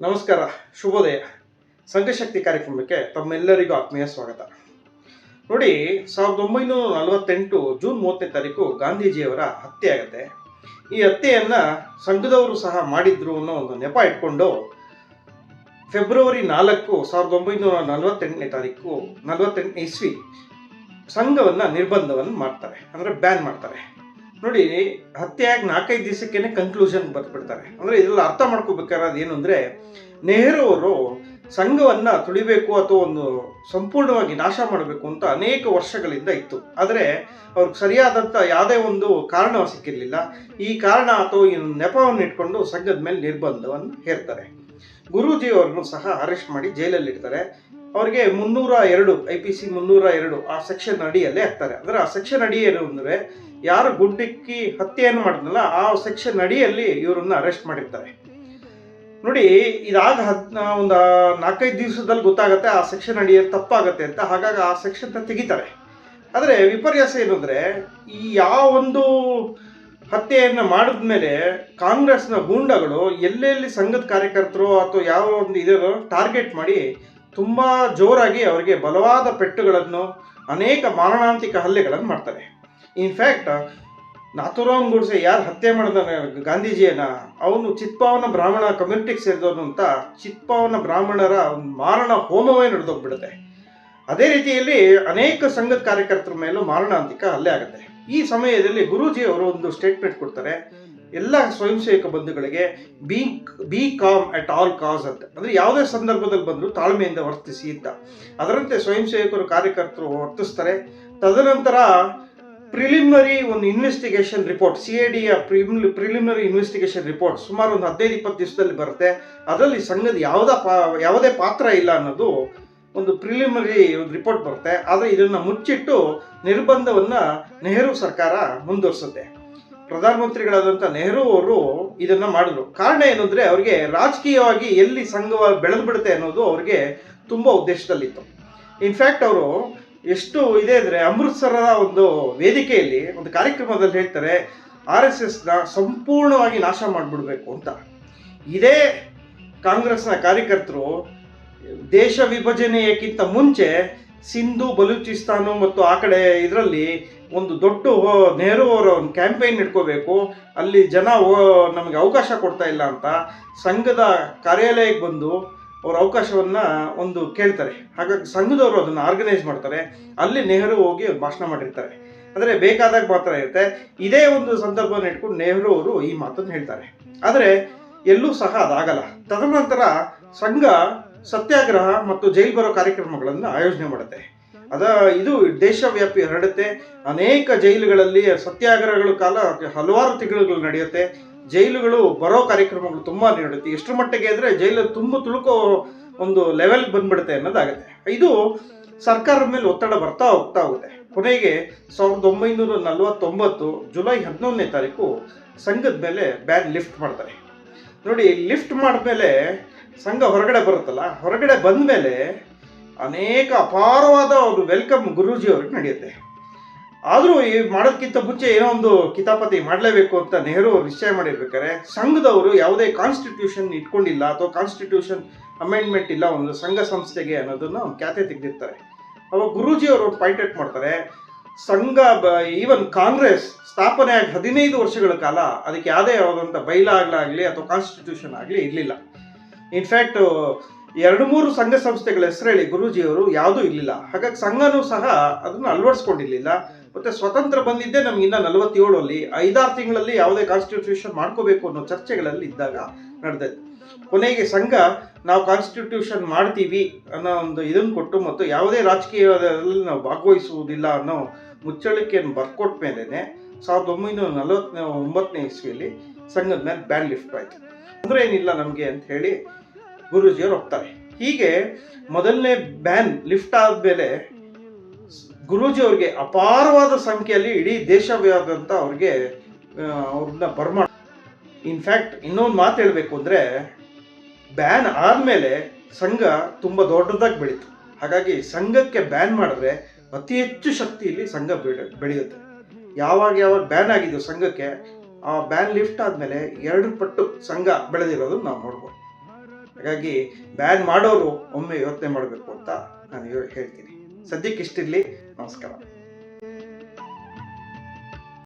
ನಮಸ್ಕಾರ, ಶುಭೋದಯ. ಸಂಘಶಕ್ತಿ ಕಾರ್ಯಕ್ರಮಕ್ಕೆ ತಮ್ಮೆಲ್ಲರಿಗೂ ಆತ್ಮೀಯ ಸ್ವಾಗತ. ನೋಡಿ, 1948 ಜೂನ್ 30ನೇ ತಾರೀಕು ಗಾಂಧೀಜಿಯವರ ಹತ್ಯೆ ಆಗುತ್ತೆ. ಈ ಹತ್ಯೆಯನ್ನು ಸಂಘದವರು ಸಹ ಮಾಡಿದ್ರು ಅನ್ನೋ ಒಂದು ನೆಪ ಇಟ್ಕೊಂಡು ಫೆಬ್ರವರಿ 4, 1948ನೇ ತಾರೀಕು 48 ಇಸ್ವಿ ಸಂಘವನ್ನು ನಿರ್ಬಂಧವನ್ನು ಮಾಡ್ತಾರೆ, ಅಂದರೆ ಬ್ಯಾನ್ ಮಾಡ್ತಾರೆ. ನೋಡಿ, ಹತ್ಯೆಯಾಗಿ 4-5 ದಿವಸಕ್ಕೇನೆ ಕನ್ಕ್ಲೂಷನ್ ಬರ್ಬಿಡ್ತಾರೆ. ಅಂದರೆ ಇದರಲ್ಲಿ ಅರ್ಥ ಮಾಡ್ಕೋಬೇಕಾದ್ರೆ ಏನು ಅಂದರೆ, ನೆಹರು ಅವರು ಸಂಘವನ್ನು ತುಳಿಬೇಕು ಅಥವಾ ಒಂದು ಸಂಪೂರ್ಣವಾಗಿ ನಾಶ ಮಾಡಬೇಕು ಅಂತ ಅನೇಕ ವರ್ಷಗಳಿಂದ ಇತ್ತು. ಆದರೆ ಅವ್ರಿಗೆ ಸರಿಯಾದಂಥ ಯಾವುದೇ ಒಂದು ಕಾರಣ ಸಿಕ್ಕಿರಲಿಲ್ಲ. ಈ ಕಾರಣ ಅಥವಾ ಈ ನೆಪವನ್ನು ಇಟ್ಕೊಂಡು ಸಂಘದ ಮೇಲೆ ನಿರ್ಬಂಧವನ್ನು ಹೇರ್ತಾರೆ. ಗುರೂಜಿ ಅವ್ರನ್ನು ಸಹ ಅರೆಸ್ಟ್ ಮಾಡಿ ಜೈಲಲ್ಲಿ ಇಡ್ತಾರೆ. ಅವರಿಗೆ 302 IPC 302 ಆ ಸೆಕ್ಷನ್ ಅಡಿಯಲ್ಲೇ ಹಾಕ್ತಾರೆ. ಅಂದರೆ ಆ ಸೆಕ್ಷನ್ ಅಡಿ ಏನು ಅಂದರೆ, ಯಾರು ಗುಡ್ಡಿಕ್ಕಿ ಹತ್ಯೆಯನ್ನು ಮಾಡಿದ್ನಲ್ಲ ಆ ಸೆಕ್ಷನ್ ಅಡಿಯಲ್ಲಿ ಇವರನ್ನು ಅರೆಸ್ಟ್ ಮಾಡಿರ್ತಾರೆ. ನೋಡಿ, ಇದಾಗ ಒಂದು 4-5 ದಿವಸದಲ್ಲಿ ಗೊತ್ತಾಗುತ್ತೆ ಆ ಸೆಕ್ಷನ್ ಅಡಿಯಲ್ಲಿ ತಪ್ಪಾಗತ್ತೆ ಅಂತ. ಹಾಗಾಗಿ ಆ ಸೆಕ್ಷನ್ ತೆಗಿತಾರೆ. ಆದರೆ ವಿಪರ್ಯಾಸ ಏನಂದರೆ, ಈ ಯಾವ ಒಂದು ಹತ್ಯೆಯನ್ನು ಮಾಡಿದ್ಮೇಲೆ ಕಾಂಗ್ರೆಸ್ನ ಗೂಂಡಗಳು ಎಲ್ಲೆಲ್ಲಿ ಸಂಘದ ಕಾರ್ಯಕರ್ತರು ಅಥವಾ ಯಾವ ಒಂದು ಇದನ್ನು ಟಾರ್ಗೆಟ್ ಮಾಡಿ ತುಂಬ ಜೋರಾಗಿ ಅವರಿಗೆ ಬಲವಾದ ಪೆಟ್ಟುಗಳನ್ನು, ಅನೇಕ ಮಾರಣಾಂತಿಕ ಹಲ್ಲೆಗಳನ್ನು ಮಾಡ್ತಾರೆ. ಇನ್ಫ್ಯಾಕ್ಟ್ ನಾಥೂರಾಮ್ ಗೋಡ್ಸೆ ಯಾರು ಹತ್ಯೆ ಮಾಡಿದ ಗಾಂಧೀಜಿಯನ್ನ, ಅವನು ಚಿತ್ಪಾವನ ಬ್ರಾಹ್ಮಣ ಕಮ್ಯುನಿಟಿಗೆ ಸೇರಿದವನು ಅಂತ ಚಿತ್ಪಾವನ ಬ್ರಾಹ್ಮಣರ ಒಂದು ಮಾರಣ ಹೋಮವೇ ನಡೆದೋಗ್ಬಿಡುತ್ತೆ. ಅದೇ ರೀತಿಯಲ್ಲಿ ಅನೇಕ ಸಂಘದ ಕಾರ್ಯಕರ್ತರ ಮೇಲೂ ಮಾರಣಾಂತಿಕ ಹಲ್ಲೆ ಆಗುತ್ತೆ. ಈ ಸಮಯದಲ್ಲಿ ಗುರೂಜಿ ಅವರು ಒಂದು ಸ್ಟೇಟ್ಮೆಂಟ್ ಕೊಡ್ತಾರೆ, ಎಲ್ಲ ಸ್ವಯಂ ಸೇವಕ ಬಂಧುಗಳಿಗೆ ಬಿ ಕಾಮ್ ಅಟ್ ಆಲ್ ಕಾಸ್ ಅಂತ. ಅಂದರೆ ಯಾವುದೇ ಸಂದರ್ಭದಲ್ಲಿ ಬಂದರೂ ತಾಳ್ಮೆಯಿಂದ ವರ್ತಿಸಿ ಅಂತ. ಅದರಂತೆ ಸ್ವಯಂ ಸೇವಕರು ಕಾರ್ಯಕರ್ತರು ವರ್ತಿಸ್ತಾರೆ. ತದನಂತರ ಪ್ರಿಲಿಮಿನರಿ ಒಂದು ಇನ್ವೆಸ್ಟಿಗೇಷನ್ ರಿಪೋರ್ಟ್, CIDಯ ಪ್ರಿಲಿಮಿನರಿ ಇನ್ವೆಸ್ಟಿಗೇಷನ್ ರಿಪೋರ್ಟ್ ಸುಮಾರು ಒಂದು 15-20 ದಿವಸದಲ್ಲಿ ಬರುತ್ತೆ. ಅದರಲ್ಲಿ ಸಂಘದ ಯಾವುದೇ ಪಾತ್ರ ಇಲ್ಲ ಅನ್ನೋದು ಒಂದು ಪ್ರಿಲಿಮಿನರಿ ಒಂದು ರಿಪೋರ್ಟ್ ಬರುತ್ತೆ. ಆದರೆ ಇದನ್ನು ಮುಚ್ಚಿಟ್ಟು ನಿರ್ಬಂಧವನ್ನು ನೆಹರು ಸರ್ಕಾರ ಮುಂದುವರಿಸುತ್ತೆ. ಪ್ರಧಾನಮಂತ್ರಿಗಳಾದಂಥ ನೆಹರು ಅವರು ಇದನ್ನು ಮಾಡಿದ್ರು. ಕಾರಣ ಏನಂದರೆ, ಅವರಿಗೆ ರಾಜಕೀಯವಾಗಿ ಎಲ್ಲಿ ಸಂಘ ಬೆಳೆದು ಬಿಡುತ್ತೆ ಅನ್ನೋದು ಅವ್ರಿಗೆ ತುಂಬ ಉದ್ದೇಶದಲ್ಲಿತ್ತು. ಇನ್ಫ್ಯಾಕ್ಟ್ ಅವರು ಎಷ್ಟು ಇದೆ ಅಂದರೆ, ಅಮೃತ್ಸರದ ಒಂದು ವೇದಿಕೆಯಲ್ಲಿ ಒಂದು ಕಾರ್ಯಕ್ರಮದಲ್ಲಿ ಹೇಳ್ತಾರೆ, RSSನ ಸಂಪೂರ್ಣವಾಗಿ ನಾಶ ಮಾಡಿಬಿಡ್ಬೇಕು ಅಂತ. ಇದೇ ಕಾಂಗ್ರೆಸ್ನ ಕಾರ್ಯಕರ್ತರು ದೇಶ ವಿಭಜನೆಯಕ್ಕಿಂತ ಮುಂಚೆ ಸಿಂಧು, ಬಲೂಚಿಸ್ತಾನು ಮತ್ತು ಆ ಕಡೆ ಇದರಲ್ಲಿ ಒಂದು ದೊಡ್ಡ ನೆಹರು ಅವರ ಒಂದು ಕ್ಯಾಂಪೇನ್ ಇಟ್ಕೋಬೇಕು, ಅಲ್ಲಿ ಜನ ನಮಗೆ ಅವಕಾಶ ಕೊಡ್ತಾ ಇಲ್ಲ ಅಂತ ಸಂಘದ ಕಾರ್ಯಾಲಯಕ್ಕೆ ಬಂದು ಅವ್ರ ಅವಕಾಶವನ್ನು ಒಂದು ಕೇಳ್ತಾರೆ. ಹಾಗಾಗಿ ಸಂಘದವರು ಅದನ್ನು ಆರ್ಗನೈಸ್ ಮಾಡ್ತಾರೆ. ಅಲ್ಲಿ ನೆಹರು ಹೋಗಿ ಭಾಷಣ ಮಾಡಿರ್ತಾರೆ. ಅಂದರೆ ಬೇಕಾದಾಗ ಮಾತ್ರ ಇರುತ್ತೆ. ಇದೇ ಒಂದು ಸಂದರ್ಭವನ್ನು ಇಟ್ಕೊಂಡು ನೆಹರು ಅವರು ಈ ಮಾತನ್ನು ಹೇಳ್ತಾರೆ. ಆದರೆ ಎಲ್ಲೂ ಸಹ ಅದಾಗಲ್ಲ. ತದನಂತರ ಸಂಘ ಸತ್ಯಾಗ್ರಹ ಮತ್ತು ಜೈಲು ಬರೋ ಕಾರ್ಯಕ್ರಮಗಳನ್ನು ಆಯೋಜನೆ ಮಾಡುತ್ತೆ. ಇದು ದೇಶವ್ಯಾಪಿ ಹರಡುತ್ತೆ. ಅನೇಕ ಜೈಲುಗಳಲ್ಲಿ ಸತ್ಯಾಗ್ರಹಗಳ ಕಾಲ ಹಲವಾರು ತಿಂಗಳುಗಳು ನಡೆಯುತ್ತೆ. ಜೈಲುಗಳು ಬರೋ ಕಾರ್ಯಕ್ರಮಗಳು ತುಂಬ ನಡೆಯುತ್ತೆ. ಎಷ್ಟರ ಮಟ್ಟಿಗೆ ಅಂದರೆ ಜೈಲಲ್ಲಿ ತುಂಬ ತುಳುಕೋ ಒಂದು ಲೆವೆಲ್ ಬಂದ್ಬಿಡುತ್ತೆ ಅನ್ನೋದಾಗುತ್ತೆ. ಇದು ಸರ್ಕಾರದ ಮೇಲೆ ಒತ್ತಡ ಬರ್ತಾ ಹೋಗುತ್ತೆ. ಕೊನೆಗೆ 1949 ಜುಲೈ 11ನೇ ತಾರೀಕು ಸಂಘದ ಮೇಲೆ ಬ್ಯಾನ್ ಲಿಫ್ಟ್ ಮಾಡ್ತಾರೆ. ನೋಡಿ, ಲಿಫ್ಟ್ ಮಾಡಿದ್ಮೇಲೆ ಸಂಘ ಹೊರಗಡೆ ಬರುತ್ತಲ್ಲ, ಹೊರಗಡೆ ಬಂದ ಮೇಲೆ ಅನೇಕ ಅಪಾರವಾದ ಒಂದು ವೆಲ್ಕಮ್ ಗುರೂಜಿ ಅವ್ರಿಗೆ ನಡೆಯುತ್ತೆ. ಆದರೂ ಈ ಮಾಡೋದಕ್ಕಿಂತ ಮುಂಚೆ ಏನೋ ಒಂದು ಕಿತಾಪತಿ ಮಾಡಲೇಬೇಕು ಅಂತ ನೆಹರು ಅವರು ನಿಶ್ಚಯ ಮಾಡಿರ್ಬೇಕಾದ್ರೆ, ಸಂಘದವರು ಯಾವುದೇ ಕಾನ್ಸ್ಟಿಟ್ಯೂಷನ್ ಇಟ್ಕೊಂಡಿಲ್ಲ ಅಥವಾ ಕಾನ್ಸ್ಟಿಟ್ಯೂಷನ್ ಅಮೆಂಡ್ಮೆಂಟ್ ಇಲ್ಲ ಒಂದು ಸಂಘ ಸಂಸ್ಥೆಗೆ ಅನ್ನೋದನ್ನು ಒಂದು ಖ್ಯಾತೆ ತೆಗೆದಿರ್ತಾರೆ. ಅವಾಗ ಗುರೂಜಿ ಅವರು ಪಾಯಿಂಟ್ ಔಟ್ ಮಾಡ್ತಾರೆ, ಸಂಘ ಈವನ್ ಕಾಂಗ್ರೆಸ್ ಸ್ಥಾಪನೆ ಆಗಿ 15 ವರ್ಷಗಳ ಕಾಲ ಅದಕ್ಕೆ ಯಾವುದಾದಂಥ ಬೈಲಾಗ್ಲಾಗಲಿ ಅಥವಾ ಕಾನ್ಸ್ಟಿಟ್ಯೂಷನ್ ಆಗಲಿ ಇರಲಿಲ್ಲ. ಇನ್ಫ್ಯಾಕ್ಟ್ 2-3 ಸಂಘ ಸಂಸ್ಥೆಗಳ ಹೆಸರು ಹೇಳಿ ಗುರೂಜಿಯವರು ಯಾವುದೂ ಇರಲಿಲ್ಲ. ಹಾಗಾಗಿ ಸಂಘನೂ ಸಹ ಅದನ್ನು ಅಳವಡಿಸ್ಕೊಂಡಿರಲಿಲ್ಲ. ಮತ್ತು ಸ್ವತಂತ್ರ ಬಂದಿದ್ದೇ ನಮಗಿನ್ನ 47 5-6 ತಿಂಗಳಲ್ಲಿ ಯಾವುದೇ ಕಾನ್ಸ್ಟಿಟ್ಯೂಷನ್ ಮಾಡ್ಕೋಬೇಕು ಅನ್ನೋ ಚರ್ಚೆಗಳಲ್ಲಿ ಇದ್ದಾಗ ನಡೆದೈತೆ. ಕೊನೆಗೆ ಸಂಘ ನಾವು ಕಾನ್ಸ್ಟಿಟ್ಯೂಷನ್ ಮಾಡ್ತೀವಿ ಅನ್ನೋ ಒಂದು ಇದನ್ನು ಕೊಟ್ಟು ಮತ್ತು ಯಾವುದೇ ರಾಜಕೀಯದಲ್ಲಿ ನಾವು ಭಾಗವಹಿಸುವುದಿಲ್ಲ ಅನ್ನೋ ಮುಚ್ಚಳಿಕೆಯನ್ನು ಬರ್ಕೊಟ್ಟ ಮೇಲೇ 1949ನೇ ಇಸ್ವಿಯಲ್ಲಿ ಸಂಘದ ಮೇಲೆ ಬ್ಯಾನ್ ಲಿಫ್ಟ್ ಆಯಿತು. ಅಂದರೆ ಏನಿಲ್ಲ ನಮಗೆ ಅಂತ ಹೇಳಿ ಗುರೂಜಿಯವರು ಹೋಗ್ತಾರೆ. ಹೀಗೆ ಮೊದಲನೇ ಬ್ಯಾನ್ ಲಿಫ್ಟ್ ಆದಮೇಲೆ ಗುರೂಜಿ ಅವ್ರಿಗೆ ಅಪಾರವಾದ ಸಂಖ್ಯೆಯಲ್ಲಿ ಇಡೀ ದೇಶವ್ಯಾಪ್ತ ಅವ್ರನ್ನ ಬರ್ಮಾ. ಇನ್ಫ್ಯಾಕ್ಟ್ ಇನ್ನೊಂದು ಮಾತು ಹೇಳಬೇಕು ಅಂದರೆ, ಬ್ಯಾನ್ ಆದಮೇಲೆ ಸಂಘ ತುಂಬ ದೊಡ್ಡದಾಗಿ ಬೆಳೀತು. ಹಾಗಾಗಿ ಸಂಘಕ್ಕೆ ಬ್ಯಾನ್ ಮಾಡಿದ್ರೆ ಅತಿ ಹೆಚ್ಚು ಶಕ್ತಿಯಲ್ಲಿ ಸಂಘ ಬೆಳೆಯುತ್ತೆ. ಯಾವಾಗ ಬ್ಯಾನ್ ಆಗಿದೆಯೋ ಸಂಘಕ್ಕೆ, ಆ ಬ್ಯಾನ್ ಲಿಫ್ಟ್ ಆದಮೇಲೆ 2 ಪಟ್ಟು ಸಂಘ ಬೆಳೆದಿರೋದು ನಾವು ನೋಡ್ಬೋದು. ಹಾಗಾಗಿ ಬ್ಯಾನ್ ಮಾಡೋರು ಒಮ್ಮೆ ಯೋಚನೆ ಮಾಡಬೇಕು ಅಂತ ನಾನು ಹೇಳ್ತೀನಿ. ಸದ್ಯಕ್ಕೆ ಇಷ್ಟಿರಲಿ. ನಮಸ್ಕಾರ.